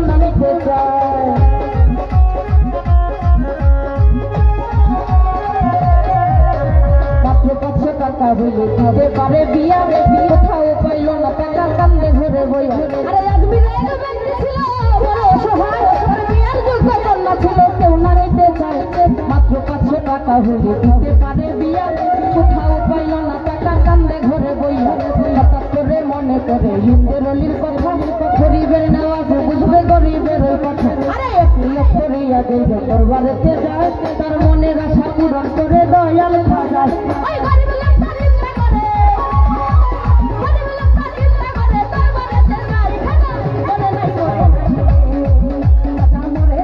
না নিতে চায়। মাত্র 500 টাকা হইলে দিতে পারে বিয়া, কোথাও পাইল না টাকা কান্দে ঘরে বইয়া। আরে আজমির ছিল বড় অসহায়, বিয়ার যোগ্য কন্যা ছিল কেউ না নিতে চায়। মাত্র 500 টাকা হইলে দিতে পারে বিয়া, কোথাও পাইল না টাকা কান্দে ঘরে বইয়া। হঠাৎ করে মনে করে হিন্দের অলির কথা, গরিবের নেওয়া বুঝবে গরিবের ওই কথা। আরে একটি লোক করিয়া দেবে দরবারেতে যায়, তার মনের আশা পূরণ করে দয়াল খাজায়। ওই গরিব লোকটা চিন্তা করে, গরিব লোকটা চিন্তা করে দরবারেতে যায় খাজা। মরে নাই খাজা, মরে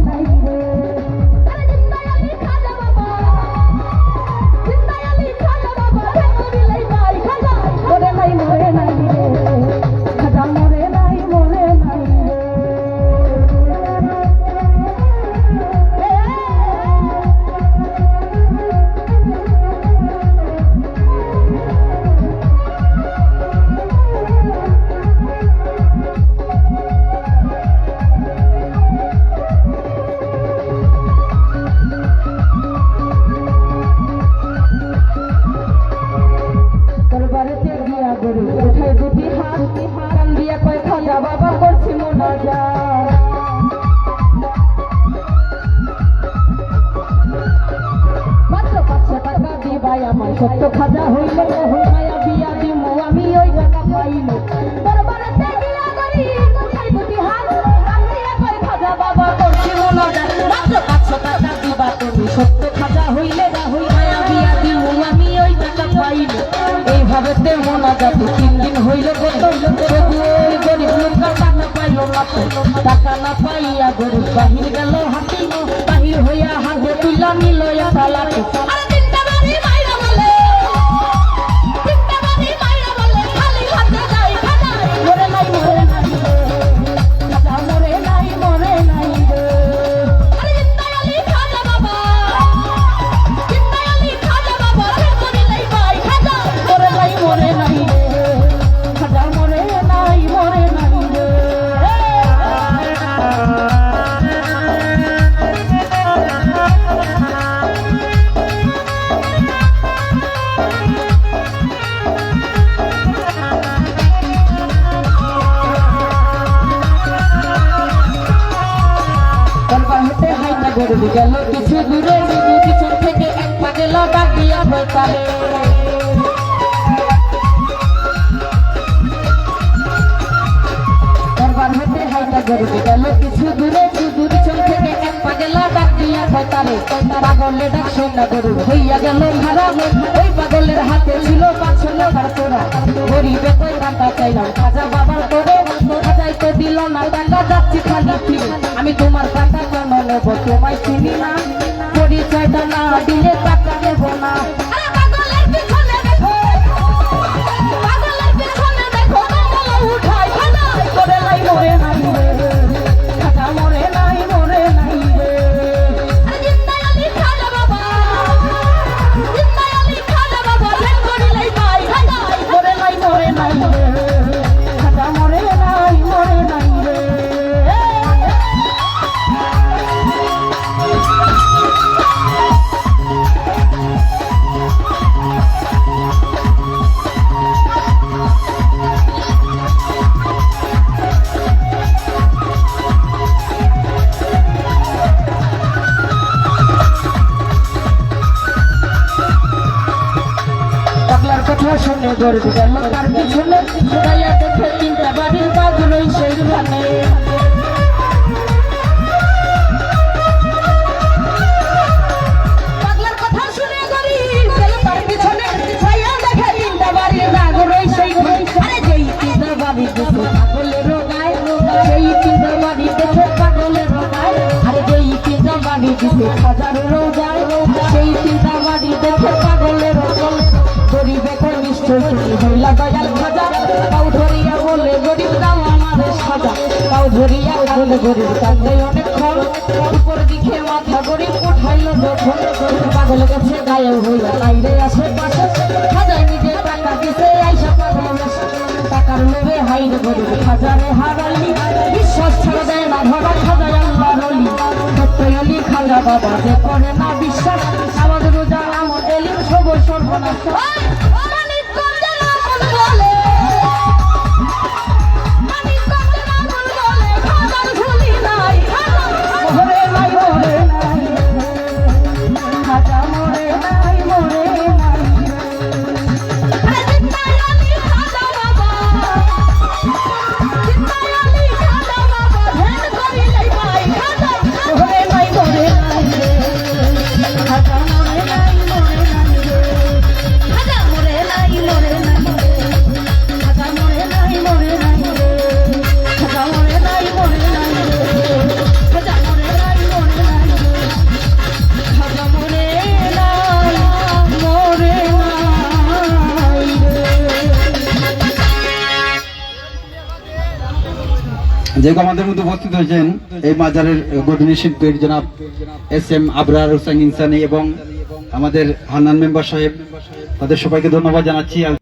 নাই রে। আরে জিন্দায়ালি খাজা বাবা, জিন্দায়ালি খাজা বাবা, মরিলাই যায় খাজা। মরে নাই রে খাজা, মরে নাই রে। দরবারেতে গিয়া গরু উঠাই দুটি হাত, কান দিয়া কয় খাজা বাবা করছি মোনাজাত। মাত্র 500 টাকা দিবাই আমার সত্য খাজা হইলে, মায়া বিয়া দিমু আমি ওই টাকা পাইলে। দরবারেতে গিয়া গরি উঠাই দুটি হাত, কান দিয়া কয় খাজা বাবা করছি মোনাজাত। মাত্র 500 টাকা দিবা তুমি সত্য খাজা হইলে, মায়া বিয়া দিমু আমি ওই টাকা পাইলে। এইভাবে মোনাজাত 3 দিন হইল কত, তবু ওই গরিব লোকটা টাকা পাইল না। টাকা না পাইয়া গরিব বাহির গেল হাতি, বাহির হইয়া হাতে তুইলা নিল সালাতে। আরে তিনটা বাড়ি মাইরা বলে, তিনটা বাড়ি মাইরা বলে খালি হাতে যাই খাজা। মরে নাই রে খাজা, মরে নাই রে। আরে জিন্দায়ালি খাজা বাবা, জিন্দায়ালি খাজা বাবা, মরিলাই পাই খাজা। মরে নাই রে খাজা, মরে নাই রে। দরবার হতে হাইটা গরু গেল কিছু দূরে, পিছন থেকে এক পা গেল ডাক দিয়া বইতারে। দরবার হতে হাইটা গরু গেল কিছু দূরে, পিছন থেকে এক পা গেল ডাক দিয়া বইতারে। পাগলের ডাক শোনা গরু হইয়া গেল খারাপ, ওই পাগলের হাতে ছিল 500 টাকার তোরা। গরিবে কই টাকা চাইলাম খাজা বাবার তোরে, খাজাই তো দিল না টাকা, যাচ্ছি খালি ফিরে। আমি তোমার টাকা কেন নেব, তোমায় চিনি না, পরিচয়টা না দিলে টাকা নেব না। আরে পাগলের পিছনে দেখো, পাগলের পিছনে দেখো, কমলা উঠাই খাজা। মরে নাই রে খাজা, মরে নাই রে। আরে জিন্দায়ালি খাজা বাবা, জিন্দায়ালি খাজা বাবা, মরিলাই পাই খাজা। মরে নাই রে খাজা, মরে নাই রে। পাগলার কথা শুনে গর্ব গেল তার পিছনে, গাইয়া দেখে 3টা বাড়ির বাঘ রই সেইখানে। পাগলার কথা শুনে গরিব গেল তার পিছনে, গাইয়া দেখে 3টা বাড়ির বাঘ রই সেইখানে। আরে যেই 3টা বাড়ি দেখে পাগলের গায়, সেই 3টা বাড়ি দেখে পাগলের গায়। আরে যেই 3টা বাড়ি দেখে খাজার যায়, সেই 3টা বাড়ি দেখে পাগলের গায়। গরিবে কই নিশ্চয় হইলা দয়াল খাজা, তাও ধরিয়া বলে গরিব দাও আমাদের সাজা। তাও ধরিয়া বলে গরিব কান্দে অনেকক্ষণ, উপর দিকে মাথা গরিব উঠাইল যখন। পাগল গেছে গায়ে হইয়া বাইরে আসে পাশে, খাজায় নিজে টাকা দিছে আইসা পাগল টাকা আল্লাহর নূরে হাইরে গরুর খাজারে হারালি বিশ্বাস ছেড়ে দেয় না ধরা খাজায় আল্লাহর অলি সত্যই অলি খাজা বাবা যে করে না বিশ্বাস আমাদের রোজা আমল এলিম সব সর্বনাশ যে আমাদের মধ্যে উপস্থিত হয়েছেন এই মাজারের গঠনী শিল্পীর জনাব এস.এম. আবরার হোসেন ইনসানি এবং আমাদের হান্নান মেম্বার সাহেব, তাদের সবাইকে ধন্যবাদ জানাচ্ছি।